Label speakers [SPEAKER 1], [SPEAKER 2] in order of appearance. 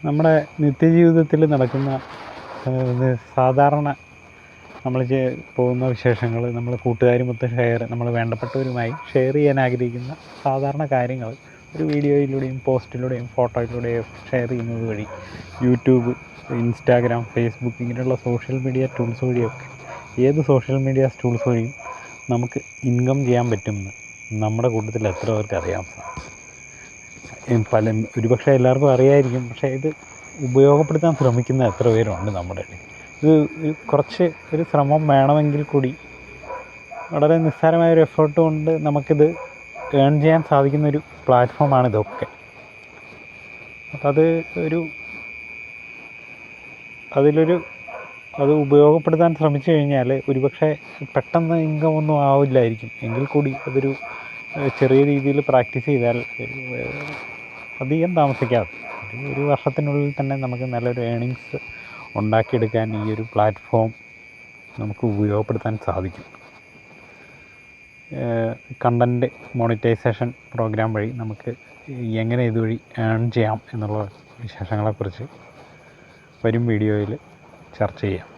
[SPEAKER 1] നമ്മുടെ നിത്യജീവിതത്തിൽ നടക്കുന്ന സാധാരണ നമ്മൾ പോകുന്ന വിശേഷങ്ങൾ നമ്മൾ കൂട്ടുകാരുമൊത്ത് നമ്മൾ വേണ്ടപ്പെട്ടവരുമായി ഷെയർ ചെയ്യാൻ ആഗ്രഹിക്കുന്ന സാധാരണ കാര്യങ്ങൾ ഒരു വീഡിയോയിലൂടെയും പോസ്റ്റിലൂടെയും ഫോട്ടോയിലൂടെയും ഷെയർ ചെയ്യുന്നത് വഴി യൂട്യൂബ്, ഇൻസ്റ്റാഗ്രാം, ഫേസ്ബുക്ക് ഇങ്ങനെയുള്ള സോഷ്യൽ മീഡിയ ടൂൾസ് വഴിയൊക്കെ ഏത് സോഷ്യൽ മീഡിയ ടൂൾസ് വഴിയും നമുക്ക് ഇൻകം ചെയ്യാൻ പറ്റുമെന്ന് നമ്മുടെ കൂട്ടത്തിൽ എത്ര പേർക്ക് അറിയാം? ഒരുപക്ഷെ എല്ലാവർക്കും അറിയായിരിക്കും, പക്ഷേ ഇത് ഉപയോഗപ്പെടുത്താൻ ശ്രമിക്കുന്ന എത്ര പേരുണ്ട് നമ്മുടെ ഇടയിൽ? ഇത് കുറച്ച് ഒരു ശ്രമം വേണമെങ്കിൽ കൂടി വളരെ നിസ്സാരമായൊരു എഫേർട്ട് കൊണ്ട് നമുക്കിത് ഏൺ ചെയ്യാൻ സാധിക്കുന്നൊരു പ്ലാറ്റ്ഫോമാണ് ഇതൊക്കെ. അപ്പം അത് ഉപയോഗപ്പെടുത്താൻ ശ്രമിച്ചു കഴിഞ്ഞാൽ ഒരുപക്ഷെ പെട്ടെന്ന് ഇൻകം ഒന്നും ആവില്ലായിരിക്കും, എങ്കിൽ കൂടി അതൊരു ചെറിയ രീതിയിൽ പ്രാക്ടീസ് ചെയ്താൽ അധികം താമസിക്കാതെ ഒരു വർഷത്തിനുള്ളിൽ തന്നെ നമുക്ക് നല്ലൊരു ഏണിങ്സ് ഉണ്ടാക്കിയെടുക്കാൻ ഈ ഒരു പ്ലാറ്റ്ഫോം നമുക്ക് ഉപയോഗപ്പെടുത്താൻ സാധിക്കും. കണ്ടൻറ്റ് മോണിറ്റൈസേഷൻ പ്രോഗ്രാം വഴി നമുക്ക് എങ്ങനെ ഇതുവഴി ഏൺ ചെയ്യാം എന്നുള്ള വിശേഷങ്ങളെക്കുറിച്ച് വരും വീഡിയോയിൽ ചർച്ച ചെയ്യാം.